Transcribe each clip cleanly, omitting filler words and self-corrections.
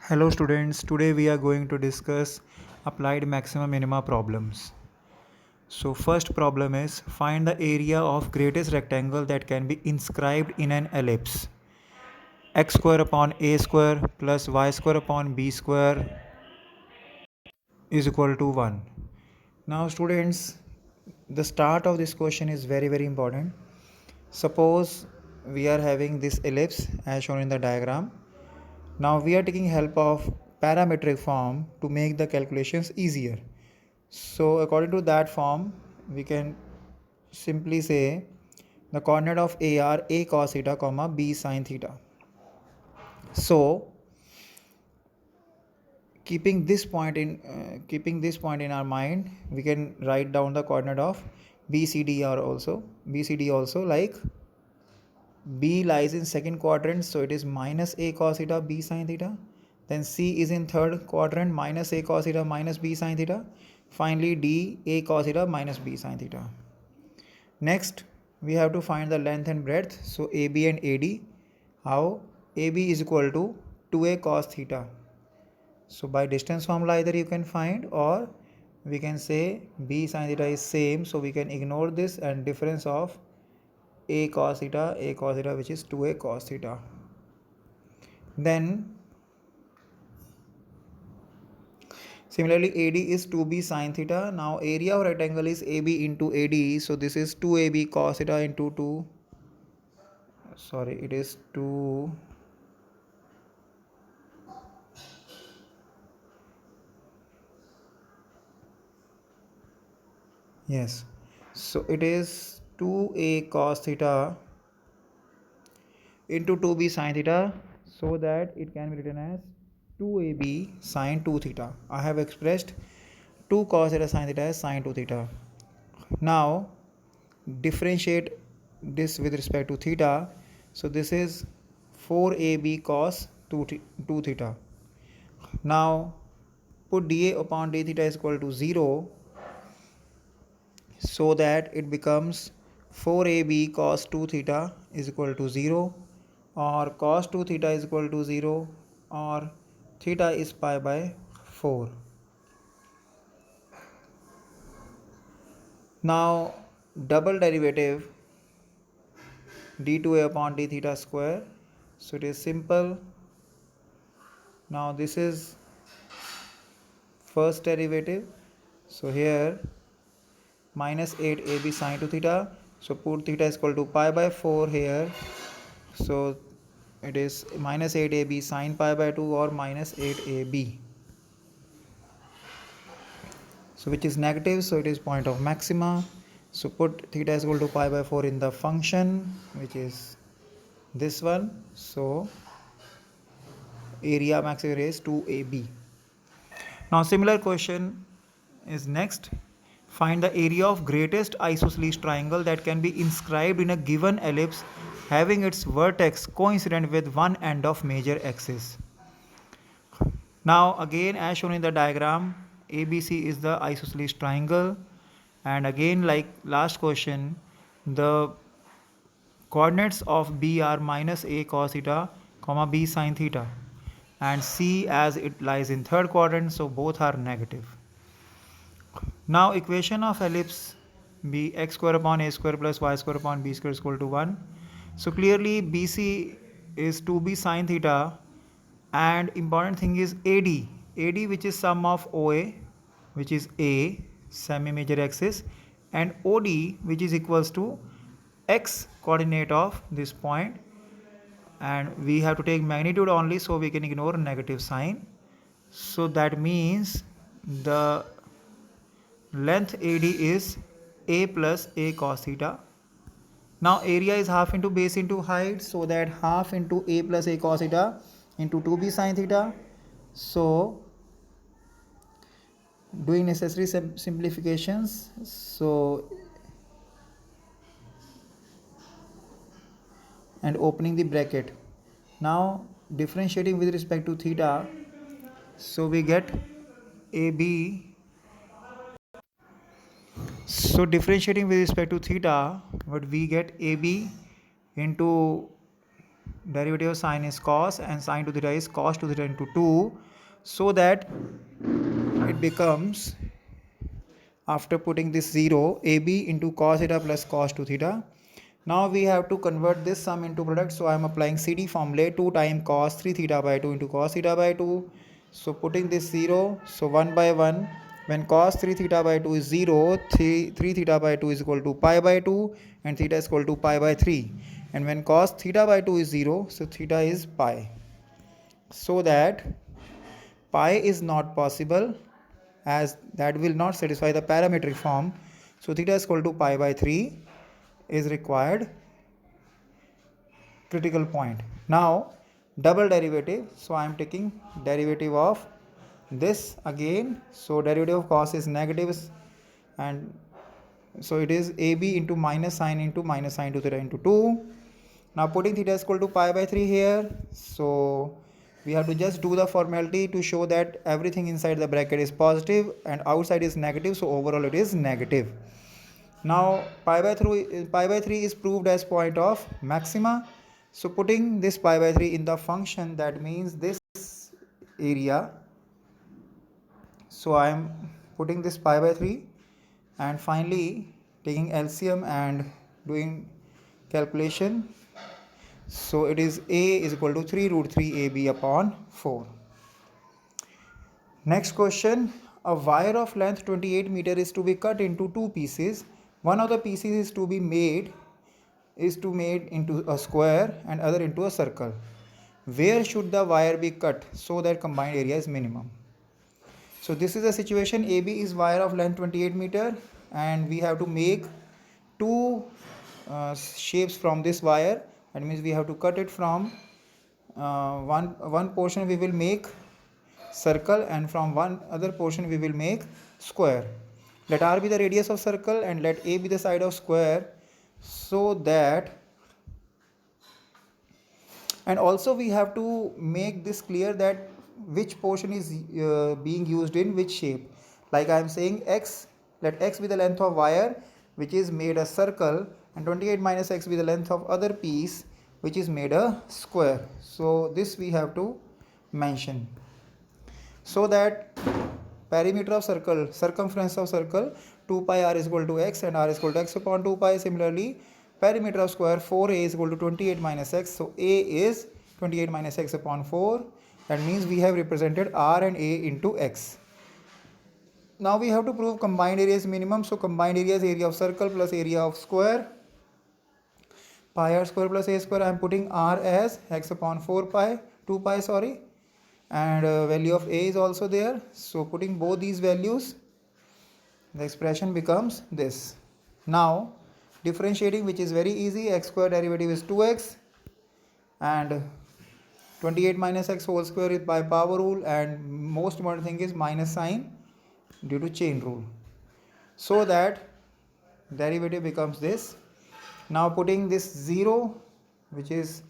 Hello students, today we are going to discuss applied maxima minima problems. So first problem is find the area of greatest rectangle that can be inscribed in an ellipse. X square upon a square plus y square upon b square is equal to 1. Now students, the start of this question is very important. Suppose we are having this ellipse as shown in the diagram. Now we are taking help of parametric form to make the calculations easier. So according to that form, we can simply say the coordinate of A are a cos theta comma b sin theta. So keeping this point in our mind, we can write down the coordinate of BCD also like B lies in second quadrant, so it is minus a cos theta b sin theta. Then C is in third quadrant, minus a cos theta minus b sin theta. Finally D, a cos theta minus b sin theta. Next, we have to find the length and breadth. So AB and AD. How? AB is equal to 2a cos theta. So by distance formula either you can find, or we can say b sin theta is same, so we can ignore this and difference of a cos theta which is 2a cos theta. Then similarly AD is 2b sin theta. Now area of rectangle is AB into AD, so this is 2AB cos theta into 2, sorry, it is 2, yes, so it is 2a cos theta into 2b sin theta, so that it can be written as 2ab sin 2 theta. I have expressed 2 cos theta sin theta as sin 2 theta. Now differentiate this with respect to theta, so this is 4ab cos 2 theta. Now put dA upon d theta is equal to 0, so that it becomes 4ab cos 2 theta is equal to 0, or cos 2 theta is equal to 0, or theta is pi by 4. Now double derivative d2a upon d theta square, so it is simple. Now this is first derivative, so here minus 8ab sin 2 theta, so put theta is equal to pi by 4 here, so it is minus 8ab sin pi by 2 or minus 8ab, so which is negative, so it is point of maxima. So put theta is equal to pi by 4 in the function, which is this one, so area maximum is 2ab. Now similar question is next. Find the area of greatest isosceles triangle that can be inscribed in a given ellipse having its vertex coincident with one end of major axis. Now again, as shown in the diagram, ABC is the isosceles triangle, and again like last question, the coordinates of B are minus a cos theta comma b sin theta, and C as it lies in third quadrant, so both are negative. Now equation of ellipse be x square upon a square plus y square upon b square is equal to 1. So clearly BC is 2b sin theta, and important thing is AD which is sum of OA, which is A semi major axis, and OD which is equals to x coordinate of this point, and we have to take magnitude only, so we can ignore negative sign. So that means the length AD is a plus a cos theta. Now area is half into base into height, so that half into a plus a cos theta into 2b sin theta. So doing necessary simplifications, so and opening the bracket. Now differentiating with respect to theta, so we get AB. So differentiating with respect to theta, what we get AB into derivative of sine is cos and sine 2 theta is cos 2 theta into 2, so that it becomes, after putting this 0, AB into cos theta plus cos 2 theta. Now we have to convert this sum into product, so I am applying CD formula, 2 times cos 3 theta by 2 into cos theta by 2. So putting this 0, so 1 by 1, when cos 3 theta by 2 is 0, 3 theta by 2 is equal to pi by 2 and theta is equal to pi by 3. And when cos theta by 2 is 0, so theta is pi. So that pi is not possible, as that will not satisfy the parametric form. So theta is equal to pi by 3 is required critical point. Now double derivative, so I am taking derivative of this again. So derivative of cos is negative, and so it is AB into minus sine 2 theta into 2. Now putting theta is equal to pi by 3 here, so we have to just do the formality to show that everything inside the bracket is positive and outside is negative, so overall it is negative. Now pi by 3 is proved as point of maxima. So putting this pi by 3 in the function, that means this area. So I am putting this pi by 3 and finally taking LCM and doing calculation. So it is A is equal to 3 root 3 AB upon 4. Next question, a wire of length 28 meter is to be cut into two pieces. One of the pieces is to be made into a square and other into a circle. Where should the wire be cut so that combined area is minimum? So this is the situation. AB is wire of length 28 meter and we have to make two shapes from this wire. That means we have to cut it from one portion we will make circle and from one other portion we will make square. Let R be the radius of circle and let A be the side of square, so that, and also we have to make this clear that which portion is being used in which shape. Like I am saying x, let x be the length of wire which is made a circle and 28 minus x be the length of other piece which is made a square. So this we have to mention, so that perimeter of circle, circumference of circle 2 pi r is equal to x and r is equal to x upon 2 pi. Similarly perimeter of square 4a is equal to 28 minus x, so a is 28 minus x upon 4. That means we have represented r and a into x. Now we have to prove combined area is minimum. So combined area is area of circle plus area of square, pi r square plus a square. I am putting r as x upon 4 pi 2 pi sorry, and value of a is also there. So putting both these values, the expression becomes this. Now differentiating, which is very easy, x square derivative is 2x and 28 minus x whole square is by power rule, and most important thing is minus sign due to chain rule, so that derivative becomes this. Now putting this 0, which is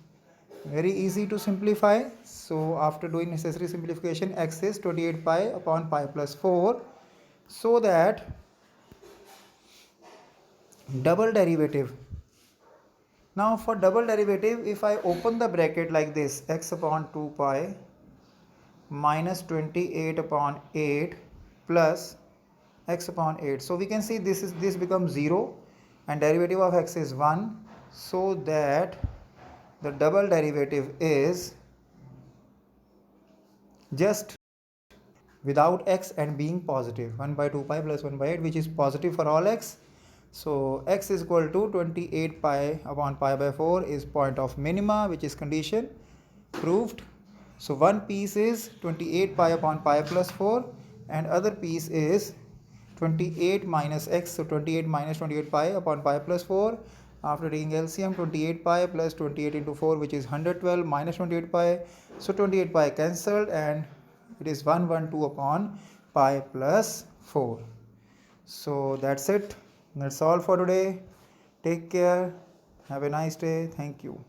very easy to simplify. So after doing necessary simplification, x is 28 pi upon pi plus 4, so that double derivative. Now for double derivative, if I open the bracket like this, x upon 2 pi minus 28 upon 8 plus x upon 8. So we can see this becomes 0 and derivative of x is 1, so that the double derivative is just without x and being positive, 1 by 2 pi plus 1 by 8, which is positive for all x. So x is equal to 28 pi upon pi by 4 is point of minima, which is condition proved. So one piece is 28 pi upon pi plus 4 and other piece is 28 minus x, so 28 minus 28 pi upon pi plus 4. After taking LCM, 28 pi plus 28 into 4, which is 112 minus 28 pi, so 28 pi cancelled and it is 112 upon pi plus 4. So that's it. That's all for today. Take care. Have a nice day. Thank you.